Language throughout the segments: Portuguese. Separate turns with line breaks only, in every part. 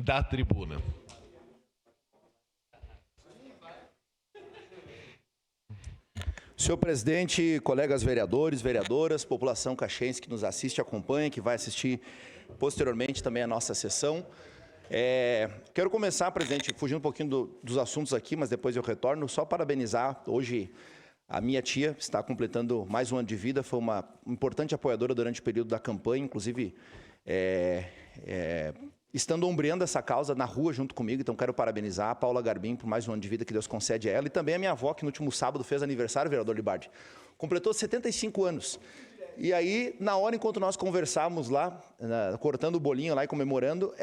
da tribuna.
Senhor presidente, colegas vereadores, vereadoras, população caxiense que nos assiste e acompanha, que vai assistir posteriormente também a nossa sessão. Quero começar, presidente, fugindo um pouquinho dos assuntos aqui, mas depois eu retorno, só parabenizar. Hoje a minha tia está completando mais um ano de vida, foi uma importante apoiadora durante o período da campanha, inclusive estando ombreando essa causa na rua junto comigo. Então quero parabenizar a Paula Garbim por mais um ano de vida que Deus concede a ela, e também a minha avó, que no último sábado fez aniversário, vereador Libardi, completou 75 anos. E aí, na hora, enquanto nós conversávamos lá, cortando o bolinho lá e comemorando,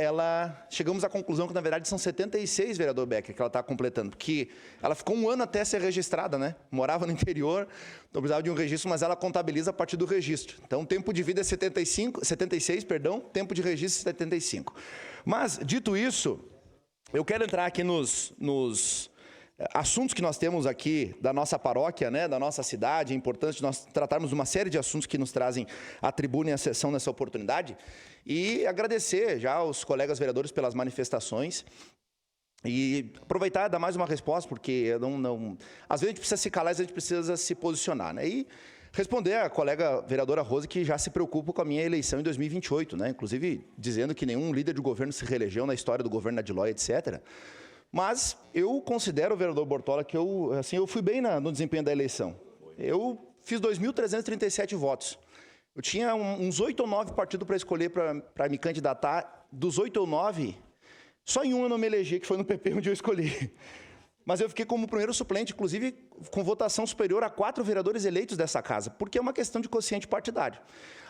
chegamos à conclusão que, na verdade, são 76, vereador Becker, que ela está completando, porque ela ficou um ano até ser registrada, né? Morava no interior, não precisava de um registro, mas ela contabiliza a partir do registro. Então, tempo de vida é 76, tempo de registro é 75. Mas, dito isso, eu quero entrar aqui nos assuntos que nós temos aqui da nossa paróquia, né, da nossa cidade. É importante nós tratarmos uma série de assuntos que nos trazem à tribuna e à sessão nessa oportunidade. E agradecer já aos colegas vereadores pelas manifestações. E aproveitar e dar mais uma resposta, porque às vezes a gente precisa se calar, às vezes a gente precisa se posicionar, né? E responder à colega vereadora Rose, que já se preocupa com a minha eleição em 2028, né? Inclusive dizendo que nenhum líder de governo se reelegeu na história do governo da Adilói, etc. Mas eu considero, vereador Bortola, que eu fui bem no desempenho da eleição. Eu fiz 2.337 votos. Eu tinha uns 8 ou 9 partidos para escolher para me candidatar. Dos 8 ou 9, só em um eu não me elegi, que foi no PP onde eu escolhi. Mas eu fiquei como primeiro suplente, inclusive com votação superior a 4 vereadores eleitos dessa casa, porque é uma questão de quociente partidário.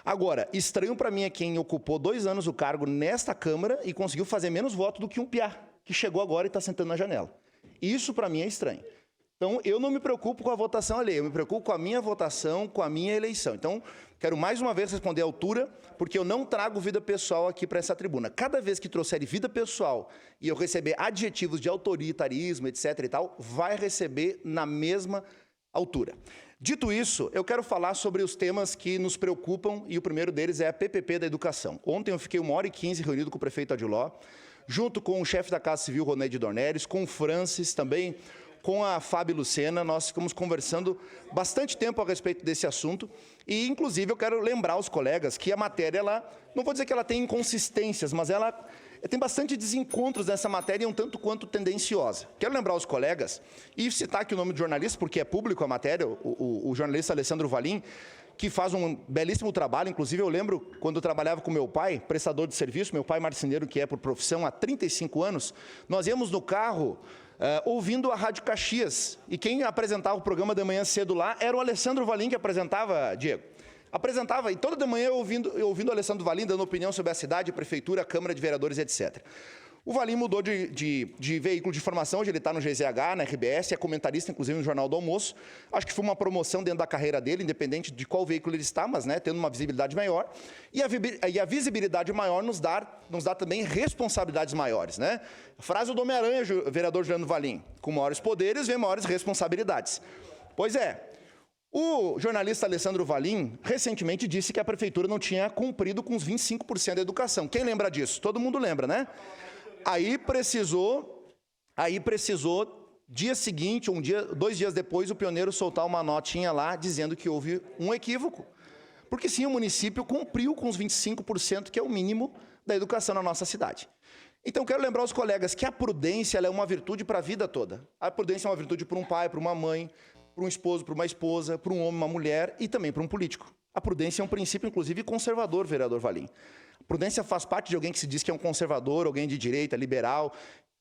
Agora, estranho para mim é quem ocupou 2 anos o cargo nesta Câmara e conseguiu fazer menos votos do que um piá, que chegou agora e está sentando na janela. Isso, para mim, é estranho. Então, eu não me preocupo com a votação alheia, eu me preocupo com a minha votação, com a minha eleição. Então, quero mais uma vez responder à altura, porque eu não trago vida pessoal aqui para essa tribuna. Cada vez que trouxer vida pessoal e eu receber adjetivos de autoritarismo, etc. e tal, vai receber na mesma altura. Dito isso, eu quero falar sobre os temas que nos preocupam, e o primeiro deles é a PPP da educação. Ontem eu fiquei 1h15 reunido com o prefeito Adiló, junto com o chefe da Casa Civil, Roneide Dornelles, com o Francis, também com a Fábio Lucena. Nós ficamos conversando bastante tempo a respeito desse assunto e, inclusive, eu quero lembrar aos colegas que a matéria, não vou dizer que ela tem inconsistências, mas ela tem bastante desencontros nessa matéria e um tanto quanto tendenciosa. Quero lembrar aos colegas e citar aqui o nome do jornalista, porque é público a matéria, o jornalista Alessandro Valim, que faz um belíssimo trabalho. Inclusive, eu lembro, quando eu trabalhava com meu pai, prestador de serviço, meu pai marceneiro, que é por profissão há 35 anos, nós íamos no carro ouvindo a Rádio Caxias, e quem apresentava o programa de manhã cedo lá era o Alessandro Valim, que apresentava, Diego. Apresentava, e toda de manhã eu ouvindo o Alessandro Valim, dando opinião sobre a cidade, a prefeitura, a Câmara de Vereadores, etc. O Valim mudou de veículo de informação, hoje ele está no GZH, na RBS, é comentarista, inclusive, no Jornal do Almoço. Acho que foi uma promoção dentro da carreira dele, independente de qual veículo ele está, mas tendo uma visibilidade maior. E a visibilidade maior nos dá também responsabilidades maiores, né? A frase do Homem-Aranha, vereador Juliano Valim: com maiores poderes, vem maiores responsabilidades. Pois é. O jornalista Alessandro Valim recentemente disse que a prefeitura não tinha cumprido com os 25% da educação. Quem lembra disso? Todo mundo lembra, né? Aí precisou, dia seguinte, 2 dias depois, o pioneiro soltar uma notinha lá dizendo que houve um equívoco. Porque sim, o município cumpriu com os 25%, que é o mínimo da educação na nossa cidade. Então, quero lembrar aos colegas que a prudência ela é uma virtude para a vida toda. A prudência é uma virtude para um pai, para uma mãe, para um esposo, para uma esposa, para um homem, uma mulher e também para um político. A prudência é um princípio, inclusive, conservador, vereador Valim. Prudência faz parte de alguém que se diz que é um conservador, alguém de direita, liberal,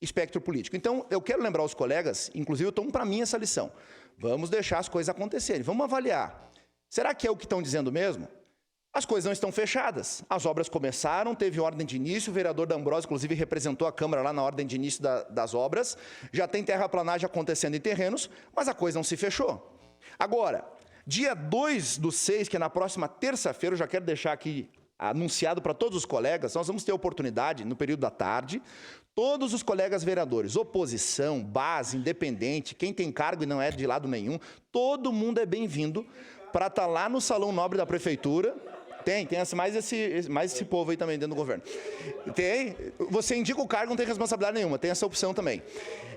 espectro político. Então, eu quero lembrar aos colegas, inclusive eu tomo para mim essa lição. Vamos deixar as coisas acontecerem, vamos avaliar. Será que é o que estão dizendo mesmo? As coisas não estão fechadas. As obras começaram, teve ordem de início, o vereador D'Ambrosio, inclusive, representou a Câmara lá na ordem de início das obras. Já tem terraplanagem acontecendo em terrenos, mas a coisa não se fechou. Agora, dia 2/6, que é na próxima terça-feira, eu já quero deixar aqui anunciado para todos os colegas, nós vamos ter oportunidade, no período da tarde, todos os colegas vereadores, oposição, base, independente, quem tem cargo e não é de lado nenhum, todo mundo é bem-vindo para estar lá no Salão Nobre da Prefeitura, Tem mais esse povo aí também dentro do governo. Tem. Você indica o cargo, não tem responsabilidade nenhuma, tem essa opção também.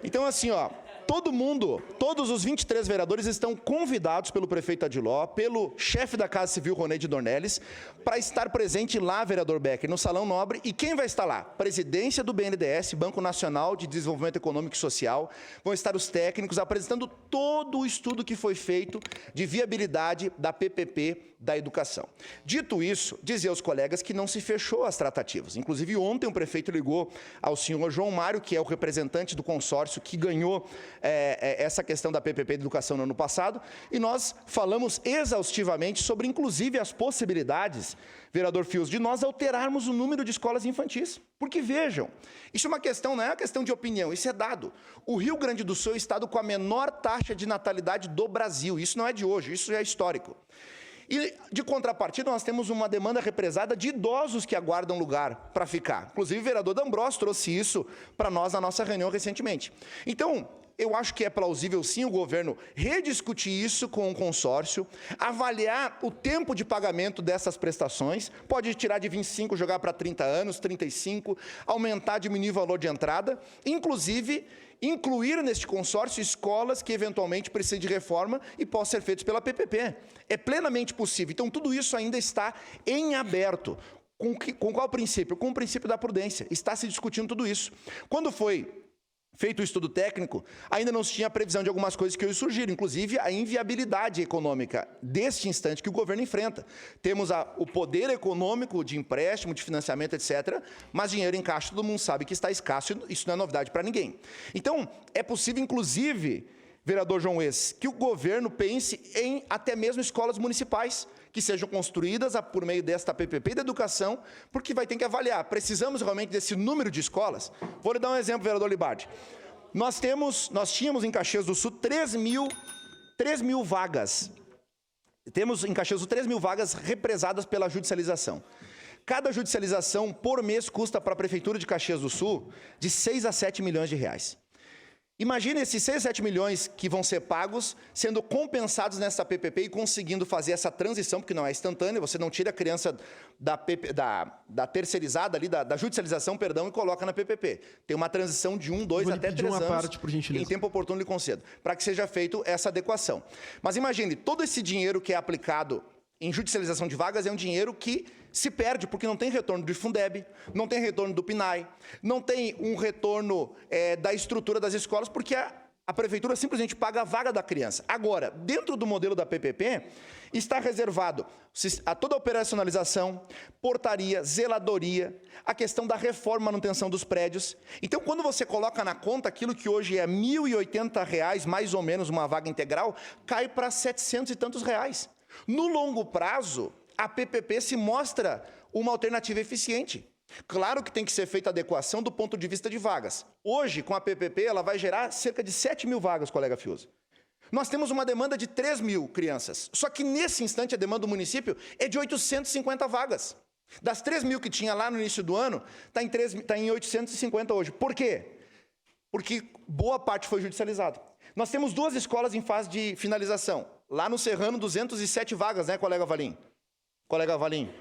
Então, assim, ó, todos os 23 vereadores estão convidados pelo prefeito Adiló, pelo chefe da Casa Civil, Roneide Dornelles, para estar presente lá, vereador Becker, no Salão Nobre. E quem vai estar lá? Presidência do BNDES, Banco Nacional de Desenvolvimento Econômico e Social, vão estar os técnicos apresentando todo o estudo que foi feito de viabilidade da PPP da educação. Dito isso, dizer aos colegas que não se fechou as tratativas. Inclusive, ontem o prefeito ligou ao senhor João Mário, que é o representante do consórcio que ganhou essa questão da PPP de educação no ano passado, e nós falamos exaustivamente sobre, inclusive, as possibilidades, vereador Fios, de nós alterarmos o número de escolas infantis. Porque, vejam, isso é uma questão, não é uma questão de opinião, isso é dado. O Rio Grande do Sul é o estado com a menor taxa de natalidade do Brasil. Isso não é de hoje, isso é histórico. E, de contrapartida, nós temos uma demanda represada de idosos que aguardam lugar para ficar. Inclusive, o vereador D'Ambrosio trouxe isso para nós na nossa reunião recentemente. Então, eu acho que é plausível, sim, o governo rediscutir isso com o consórcio, avaliar o tempo de pagamento dessas prestações, pode tirar de 25, jogar para 30 anos, 35, aumentar, diminuir o valor de entrada, inclusive incluir neste consórcio escolas que eventualmente precisem de reforma e possam ser feitas pela PPP. É plenamente possível. Então, tudo isso ainda está em aberto. Com qual princípio? Com o princípio da prudência. Está se discutindo tudo isso. Quando foi feito o estudo técnico, ainda não se tinha previsão de algumas coisas que hoje surgiram, inclusive a inviabilidade econômica deste instante que o governo enfrenta. Temos o poder econômico de empréstimo, de financiamento, etc., mas dinheiro em caixa todo mundo sabe que está escasso, isso não é novidade para ninguém. Então, é possível, inclusive, vereador João Wes, que o governo pense em até mesmo escolas municipais, que sejam construídas por meio desta PPP da educação, porque vai ter que avaliar. Precisamos realmente desse número de escolas? Vou lhe dar um exemplo, vereador Libardi. Nós tínhamos em Caxias do Sul 3 mil vagas. Temos em Caxias do Sul 3 mil vagas represadas pela judicialização. Cada judicialização por mês custa para a Prefeitura de Caxias do Sul de 6 a 7 milhões de reais. Imagine esses 6 a 7 milhões que vão ser pagos, sendo compensados nessa PPP e conseguindo fazer essa transição, porque não é instantânea, você não tira a criança da terceirizada, ali, da judicialização, perdão, e coloca na PPP. Tem uma transição de 1, 2 até 3 anos,
parte, por gentileza.
Em tempo oportuno lhe concedo, para que seja feito essa adequação. Mas imagine, todo esse dinheiro que é aplicado em judicialização de vagas é um dinheiro que se perde, porque não tem retorno do Fundeb, não tem retorno do PNAE, não tem um retorno da estrutura das escolas, porque a prefeitura simplesmente paga a vaga da criança. Agora, dentro do modelo da PPP, está reservado a toda a operacionalização, portaria, zeladoria, a questão da reforma e manutenção dos prédios. Então, quando você coloca na conta aquilo que hoje é R$ 1.080, mais ou menos, uma vaga integral, cai para 700 e tantos reais. No longo prazo, a PPP se mostra uma alternativa eficiente. Claro que tem que ser feita a adequação do ponto de vista de vagas. Hoje, com a PPP, ela vai gerar cerca de 7 mil vagas, colega Fiuza. Nós temos uma demanda de 3 mil crianças. Só que, nesse instante, a demanda do município é de 850 vagas. Das 3 mil que tinha lá no início do ano, está em 850 hoje. Por quê? Porque boa parte foi judicializado. Nós temos 2 escolas em fase de finalização. Lá no Serrano, 207 vagas, né, colega Valim? Colega Valim?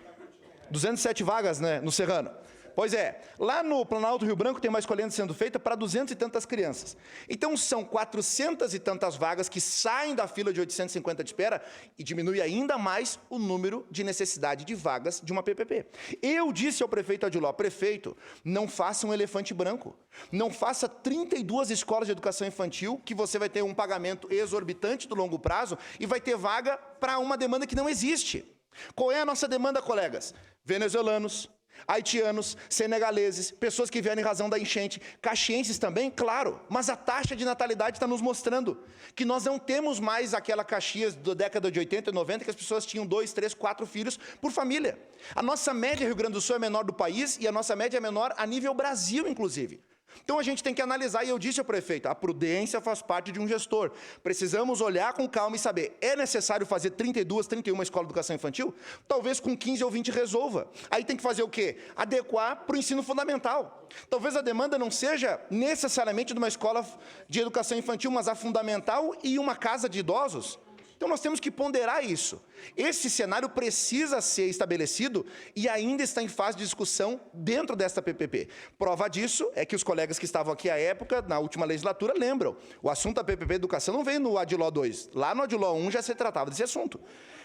207 vagas, né, no Serrano. Pois é, lá no Planalto Rio Branco tem uma escolinha sendo feita para 200 e tantas crianças. Então, são 400 e tantas vagas que saem da fila de 850 de espera e diminui ainda mais o número de necessidade de vagas de uma PPP. Eu disse ao prefeito Adiló, prefeito, não faça um elefante branco. Não faça 32 escolas de educação infantil, que você vai ter um pagamento exorbitante do longo prazo e vai ter vaga para uma demanda que não existe. Qual é a nossa demanda, colegas? Venezuelanos, haitianos, senegaleses, pessoas que vieram em razão da enchente, caxienses também, claro, mas a taxa de natalidade está nos mostrando que nós não temos mais aquela Caxias da década de 80 e 90, que as pessoas tinham 2, 3, 4 filhos por família. A nossa média Rio Grande do Sul é menor do país e a nossa média é menor a nível Brasil, inclusive. Então, a gente tem que analisar, e eu disse ao prefeito, a prudência faz parte de um gestor. Precisamos olhar com calma e saber, é necessário fazer 32, 31 escolas de educação infantil? Talvez com 15 ou 20 resolva. Aí tem que fazer o quê? Adequar para o ensino fundamental. Talvez a demanda não seja necessariamente de uma escola de educação infantil, mas a fundamental e uma casa de idosos. Então nós temos que ponderar isso. Esse cenário precisa ser estabelecido e ainda está em fase de discussão dentro desta PPP. Prova disso é que os colegas que estavam aqui à época, na última legislatura, lembram. O assunto da PPP Educação não veio no Adiló 2. Lá no Adiló 1 já se tratava desse assunto.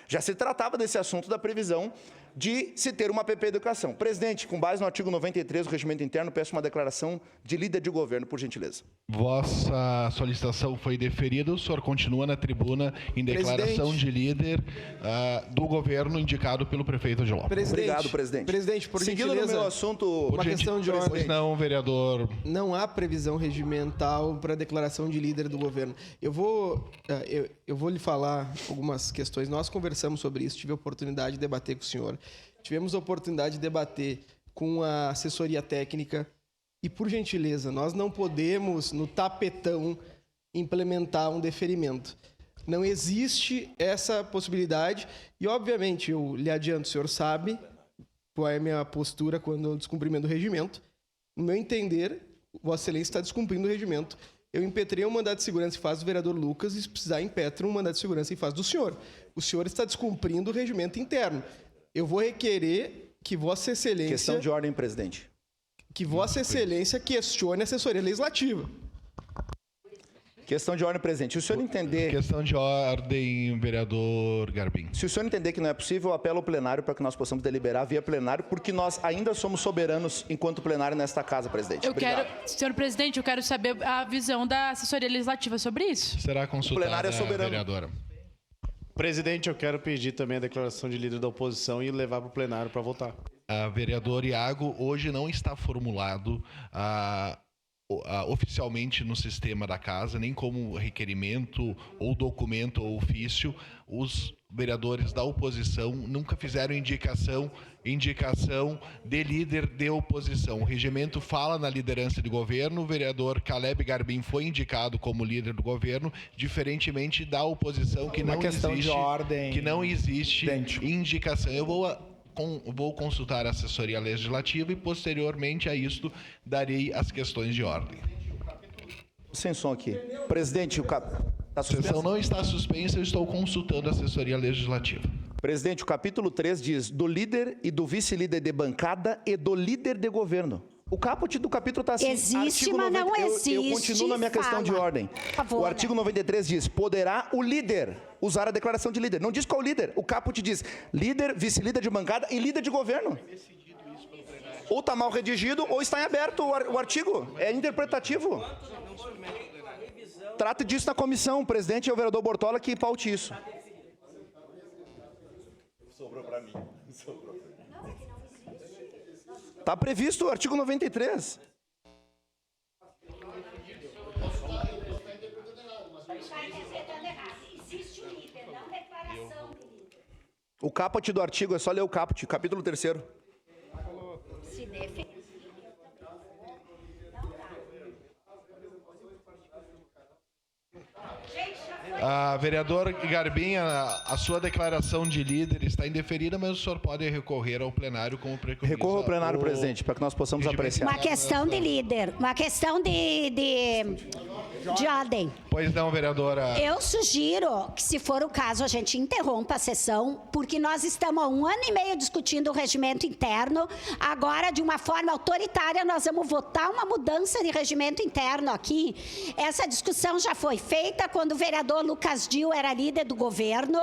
Já se tratava desse assunto da previsão de se ter uma PP Educação. Presidente, com base no artigo 93 do Regimento Interno, peço uma declaração de líder de governo, por gentileza.
Vossa solicitação foi deferida. O senhor continua na tribuna em declaração de líder do governo indicado pelo prefeito de Lopes.
Obrigado, presidente.
Presidente, por
Seguindo
gentileza,
no meu assunto,
uma questão de ordem.
Pois não, vereador.
Não há previsão regimental para declaração de líder do governo. Eu vou lhe falar algumas questões. Nós conversamos sobre isso, tive a oportunidade de debater com o senhor. Tivemos a oportunidade de debater com a assessoria técnica e, por gentileza, nós não podemos, no tapetão, implementar um deferimento. Não existe essa possibilidade e, obviamente, eu lhe adianto, o senhor sabe qual é a minha postura quando eu descumprimento do regimento. No meu entender, Vossa Excelência está descumprindo o regimento. Eu impetrei um mandado de segurança em face do vereador Lucas e, se precisar, impetro um mandado de segurança em face do senhor. O senhor está descumprindo o regimento interno. Eu vou requerer que Vossa Excelência...
Questão de ordem, presidente.
Que Vossa Excelência questione a assessoria legislativa.
Questão de ordem, presidente. Se o senhor entender...
Questão de ordem, vereador Garbim.
Se o senhor entender que não é possível, eu apelo ao plenário para que nós possamos deliberar via plenário, porque nós ainda somos soberanos enquanto plenário nesta casa, presidente.
Senhor presidente, eu quero saber a visão da assessoria legislativa sobre isso.
Será consultada,
O plenário é soberano.
vereadora.
Presidente, eu quero pedir também a declaração de líder da oposição e levar para o plenário para votar.
Vereador Iago, hoje não está formulado oficialmente no sistema da casa, nem como requerimento ou documento ou ofício. Os vereadores da oposição nunca fizeram indicação de líder de oposição. O regimento fala na liderança de governo. O vereador Caleb Garbim foi indicado como líder do governo, diferentemente da oposição, que não existe indicação. Eu vou consultar a assessoria legislativa e, posteriormente a isto, darei as questões de ordem.
Sem som aqui. Presidente,
A sessão não está suspensa, eu estou consultando a assessoria legislativa.
Presidente, o capítulo 3 diz do líder e do vice-líder de bancada e do líder de governo. O caput do capítulo está assim.
Existe, mas não existe.
Eu continuo na minha questão de ordem.
Por favor,
o artigo 93 diz, poderá o líder usar a declaração de líder. Não diz qual líder. O caput diz líder, vice-líder de bancada e líder de governo. Ou está mal redigido ou está em aberto o artigo. É interpretativo. Trate disso na comissão. O presidente é o vereador Bortola que paute isso. Sobrou para mim. Está previsto o artigo 93. O caput do artigo, é só ler o caput, capítulo 3º.
Vereador Garbim, a sua declaração de líder está indeferida, mas o senhor pode recorrer ao plenário como preconiza.
Recorra ao plenário, presidente, para que nós possamos apreciar.
Uma questão de líder, uma questão de ordem.
Pois não, vereadora.
Eu sugiro que, se for o caso, a gente interrompa a sessão, porque nós estamos há 1 ano e meio discutindo o regimento interno. Agora, de uma forma autoritária, nós vamos votar uma mudança de regimento interno aqui. Essa discussão já foi feita quando o vereador Lucas Dil era líder do governo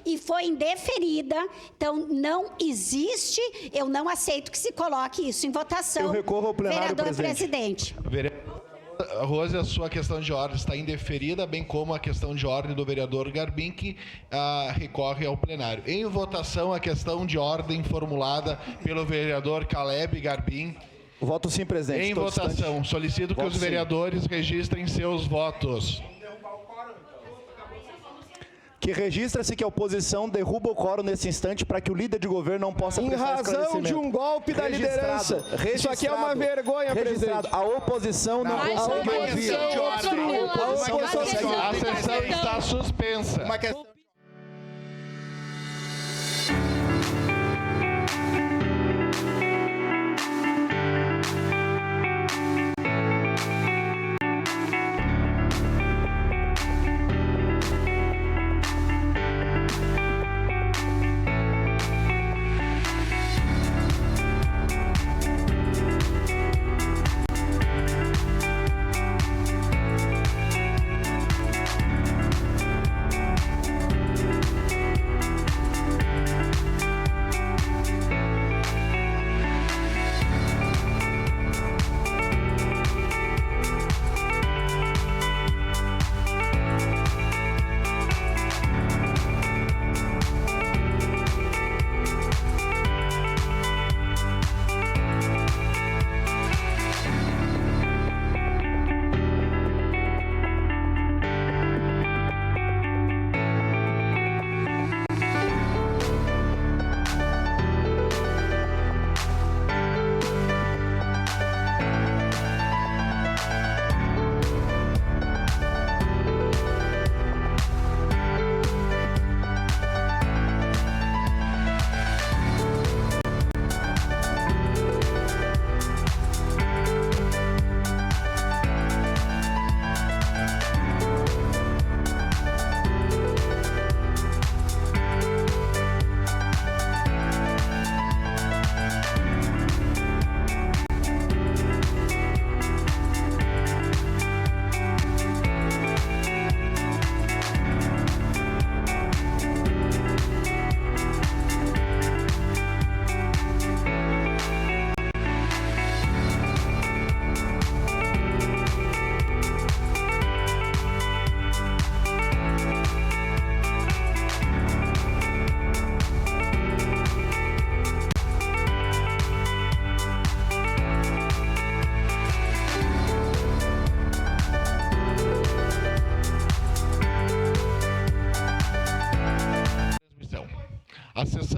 e foi indeferida. Então, não existe, eu não aceito que se coloque isso em votação.
Eu recorro ao plenário,
vereador presidente.
Rose, a sua questão de ordem está indeferida, bem como a questão de ordem do vereador Garbim, que recorre ao plenário. Em votação, a questão de ordem formulada pelo vereador Caleb Garbim.
Voto sim, presidente.
Em votação, solicito que os vereadores registrem seus votos.
Que registra-se que a oposição derruba o quórum nesse instante para que o líder de governo não possa prestar
esclarecimento. Em razão de um golpe da liderança. Isso aqui é uma vergonha, presidente.
A oposição não consegue ouvir.
A sessão está suspensa.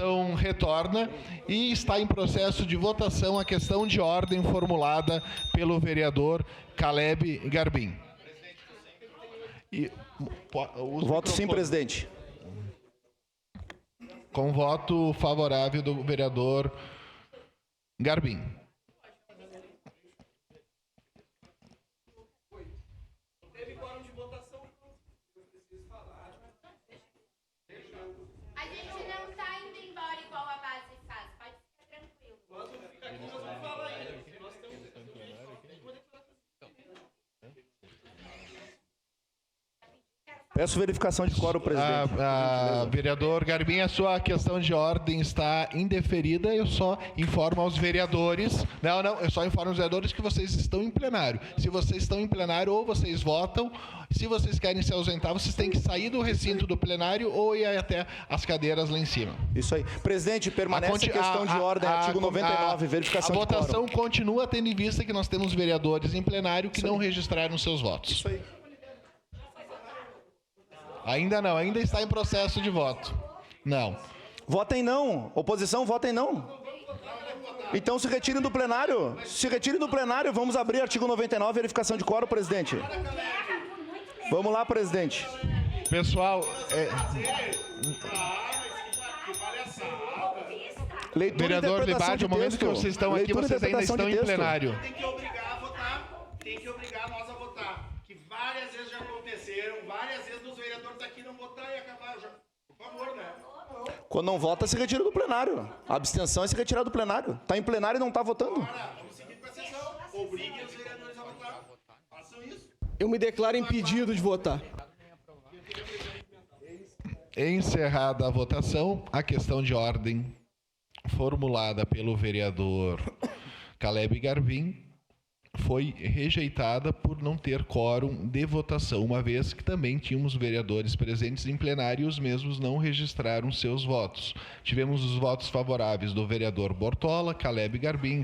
sessão retorna e está em processo de votação a questão de ordem formulada pelo vereador Caleb Garbim.
Voto sim, presidente.
Com voto favorável do vereador Garbim.
A gente não está indo embora igual a base faz, pode ficar tranquilo.
Peço verificação de quórum, presidente.
Vereador Garbim, a sua questão de ordem está indeferida. Eu só informo aos vereadores... eu só informo aos vereadores que vocês estão em plenário. Se vocês estão em plenário, ou vocês votam. Se vocês querem se ausentar, vocês têm que sair do recinto do plenário ou ir até as cadeiras lá em cima.
Isso aí. Presidente, permanece a questão de ordem, artigo 99, verificação de quórum.
A votação continua tendo em vista que nós temos vereadores em plenário que não registraram seus votos.
Isso aí.
Ainda não, ainda está em processo de voto. Não.
Votem não. Oposição, votem não. Então se retirem do plenário. Se retirem do plenário, vamos abrir artigo 99, verificação de quórum, presidente. Vamos lá, presidente.
Pessoal, vereador Libardi, no momento que vocês estão aqui, vocês ainda estão em plenário.
Tem que obrigar a votar, tem que obrigar nós a votar. Que várias vezes já aconteceram, várias vezes os vereadores aqui não votaram e acabaram já. Por favor, né?
Quando não vota, se retira do plenário. A abstenção é se retirar do plenário. Está em plenário e não está votando.
Agora, vamos seguir com a sessão. Obriguem os vereadores a votar. Façam isso.
Eu me declaro impedido de votar.
Encerrada a votação, a questão de ordem formulada pelo vereador Caleb Garbim foi rejeitada por não ter quórum de votação, uma vez que também tínhamos vereadores presentes em plenário e os mesmos não registraram seus votos. Tivemos os votos favoráveis do vereador Bortola, Caleb Garbim,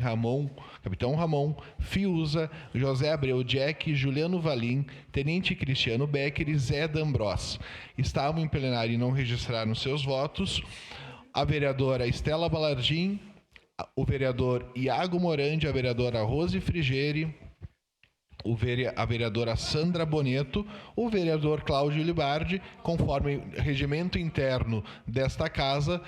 Capitão Ramon, Fiuza, José Abreu Jack, Juliano Valim, Tenente Cristiano Becker e Zé D'Ambros. Estavam em plenário e não registraram seus votos a vereadora Estela Balardim, o vereador Iago Morandi, a vereadora Rose Frigeri, a vereadora Sandra Boneto, o vereador Cláudio Libardi, conforme regimento interno desta casa,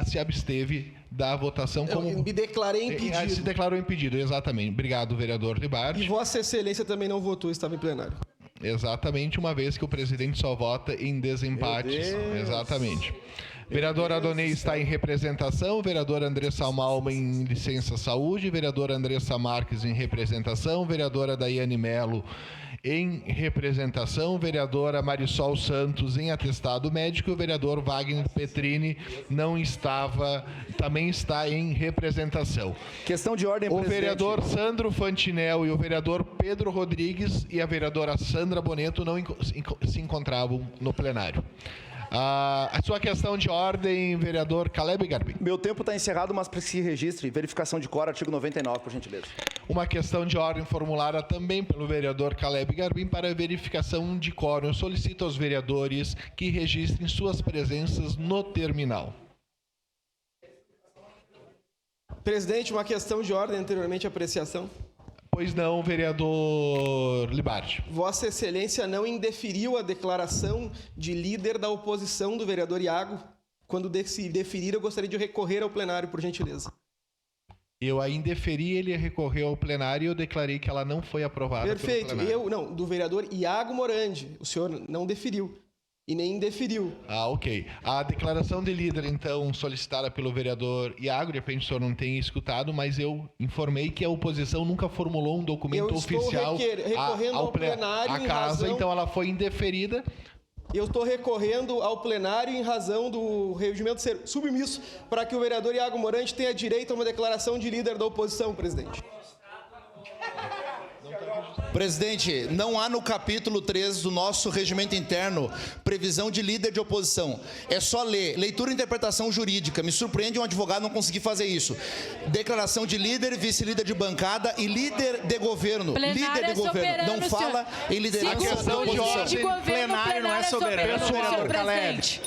se absteve da votação como...
Eu me declarei impedido.
Se declarou impedido, exatamente. Obrigado, vereador Libardi.
E Vossa Excelência também não votou, estava em plenário.
Exatamente, uma vez que o presidente só vota em desempates. Exatamente. Vereador Adonei está em representação, vereador Andressa Malma em licença saúde, vereadora Andressa Marques em representação, vereadora Daiane Melo em representação, vereadora Marisol Santos em atestado médico, o vereador Wagner Petrini também está em representação.
Questão de ordem,
presidente. O vereador Sandro Fantinel e o vereador Pedro Rodrigues e a vereadora Sandra Boneto não se encontravam no plenário. A sua questão de ordem, vereador Caleb Garbim.
Meu tempo está encerrado, mas para que se registre, verificação de quórum, artigo 99, por gentileza.
Uma questão de ordem formulada também pelo vereador Caleb Garbim para verificação de quórum. Eu solicito aos vereadores que registrem suas presenças no terminal.
Presidente, uma questão de ordem anteriormente à apreciação.
Pois não, vereador Libardi.
Vossa Excelência não indeferiu a declaração de líder da oposição do vereador Iago. Quando se deferir, eu gostaria de recorrer ao plenário, por gentileza.
Eu a indeferi, ele recorreu ao plenário e eu declarei que ela não foi aprovada.
Perfeito.
Pelo plenário.
Do vereador Iago Morandi. O senhor não deferiu. E nem indeferiu.
Ok. A declaração de líder, então, solicitada pelo vereador Iago, de repente o senhor não tem escutado, mas eu informei que a oposição nunca formulou um documento oficial
recorrendo ao plenário
à casa, então ela foi indeferida.
Eu estou recorrendo ao plenário em razão do regimento ser submisso para que o vereador Iago Morandi tenha direito a uma declaração de líder da oposição, presidente.
Presidente, não há no capítulo 3 do nosso regimento interno previsão de líder de oposição. É só ler. Leitura e interpretação jurídica. Me surpreende um advogado não conseguir fazer isso. Declaração de líder, vice-líder de bancada e líder de governo. Líder de governo. Não fala em liderança da oposição.
Plenário não é soberano,
senhor
presidente.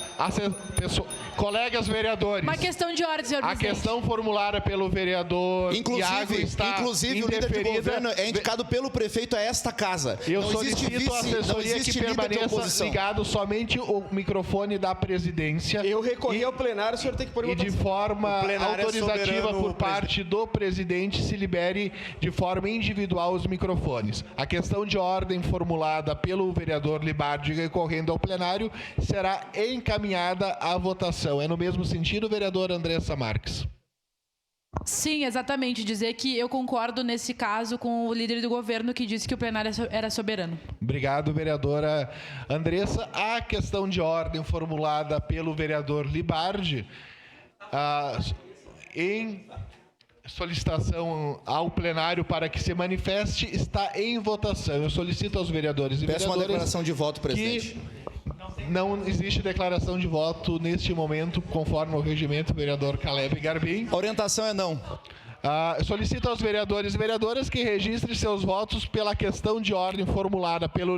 Colegas vereadores.
Uma questão de ordem, senhor
A
presidente.
questão formulada pelo vereador Iago está
Inclusive o líder de governo é indicado pelo prefeito a esta casa.
Eu
Não existe
solicito à
vice, não
assessoria
existe
que
líder de
permaneça
oposição.
ligado somente o microfone da presidência.
Eu recorri ao plenário, o senhor tem que pôr em
E de
votação.
forma
O plenário é
autorizativa
soberano,
por parte do presidente se libere de forma individual os microfones. A questão de ordem formulada pelo vereador Libardi recorrendo ao plenário será encaminhada à votação. É no mesmo sentido, vereador Andressa Marques?
Sim, exatamente. Dizer que eu concordo nesse caso com o líder do governo que disse que o plenário era soberano.
Obrigado, vereadora Andressa. A questão de ordem formulada pelo vereador Libardi, em solicitação ao plenário para que se manifeste, está em votação. Eu solicito aos vereadores e
Peço uma
vereadoras
declaração de voto, presidente.
que não existe declaração de voto neste momento, conforme o regimento, vereador Caleb Garbim.
A orientação é não.
Solicito aos vereadores e vereadoras que registrem seus votos pela questão de ordem formulada pelo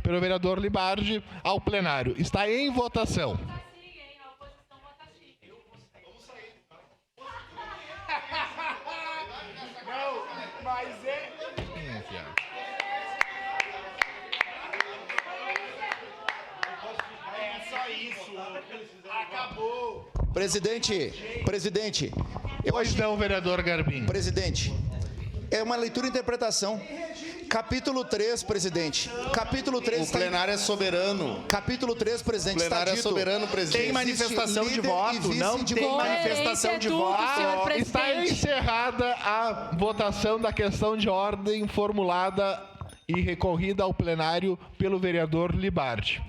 vereador Libardi ao plenário. Está em votação.
Acabou.
Presidente,
Pois não, vereador Garbim.
presidente, é uma leitura e interpretação. Capítulo 3, presidente. Capítulo 3
O plenário é soberano.
Capítulo 3, presidente,
O plenário
está
é
dito.
soberano, presidente.
Tem manifestação de
líder e
voto?
vice
Não
de
tem
governo.
manifestação de
Coerência é tudo,
voto.
senhor presidente.
Está encerrada a votação da questão de ordem formulada e recorrida ao plenário pelo vereador Libardi.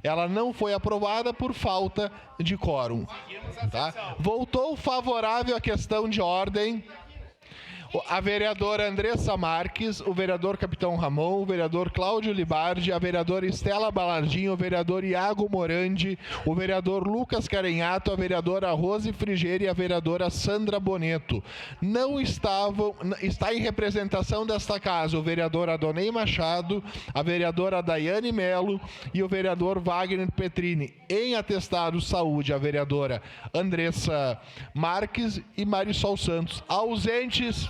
Ela não foi aprovada por falta de quórum. Tá? Voltou favorável à questão de ordem a vereadora Andressa Marques, o vereador Capitão Ramon, o vereador Cláudio Libardi, a vereadora Estela Balardim, o vereador Iago Morandi, o vereador Lucas Carenhato, a vereadora Rose Frigeira e a vereadora Sandra Boneto. Está em representação desta casa o vereador Adonei Machado, a vereadora Daiane Melo e o vereador Wagner Petrini. Em atestado saúde, a vereadora Andressa Marques e Marisol Santos. Ausentes...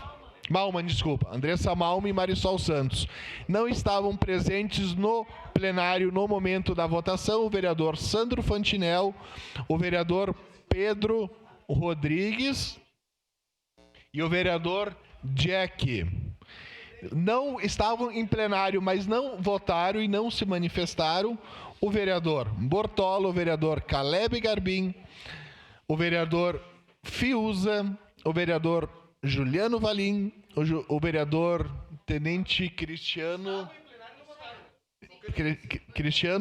Andressa Malma e Marisol Santos. Não estavam presentes no plenário no momento da votação o vereador Sandro Fantinel, o vereador Pedro Rodrigues e o vereador Jack. Não estavam em plenário, mas não votaram e não se manifestaram o vereador Bortola, o vereador Caleb Garbim, o vereador Fiuza, o vereador Juliano Valim, o vereador Tenente Cristiano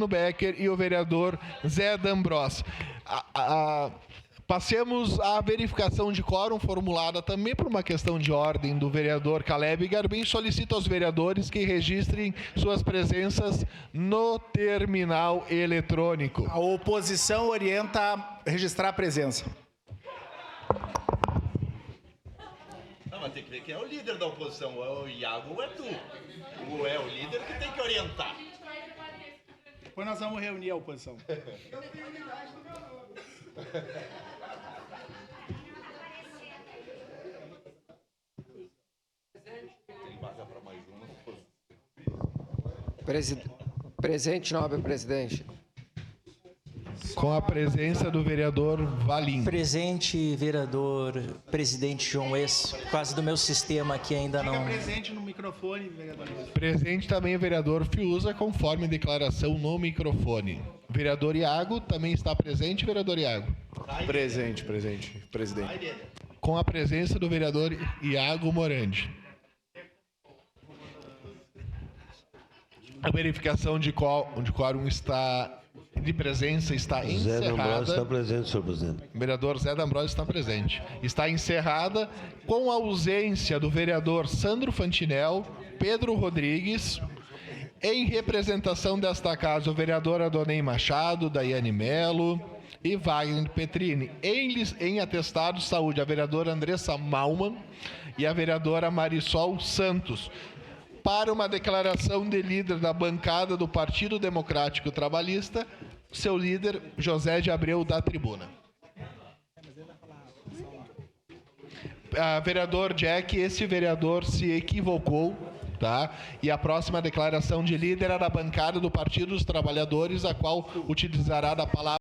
Becker e o vereador Zé D'Ambros. Passemos à verificação de quórum formulada também por uma questão de ordem do vereador Caleb Garbim. Solicito aos vereadores que registrem suas presenças no terminal eletrônico.
A oposição orienta a registrar a presença.
Mas tem que ver quem é o líder da oposição. Ou é o Iago ou é tu. Ou é o líder que tem que orientar.
Depois nós vamos reunir a oposição.
Presente, nobre presidente.
Com a presença do vereador Valim.
Presente, vereador, presidente João Wes, por causa do meu sistema aqui ainda não...
Fica presente no microfone, vereador.
Presente também o vereador Fiuza, conforme declaração no microfone. Vereador Iago também está presente, vereador Iago?
Presente, presidente.
Com a presença do vereador Iago Morandi. A verificação de quórum está de presença está
Zé D'Ambrosio
encerrada.
está presente, senhor presidente.
O vereador Zé D'Ambrosio está presente. Está encerrada com a ausência do vereador Sandro Fantinel, Pedro Rodrigues, em representação desta casa, o vereador Adonei Machado, Daiane Melo e Wagner Petrini. Em atestado de saúde, a vereadora Andressa Malman e a vereadora Marisol Santos. Para uma declaração de líder da bancada do Partido Democrático Trabalhista, seu líder, José de Abreu, da tribuna. Vereador Jack, esse vereador se equivocou, tá? E a próxima declaração de líder é da bancada do Partido dos Trabalhadores, a qual utilizará da palavra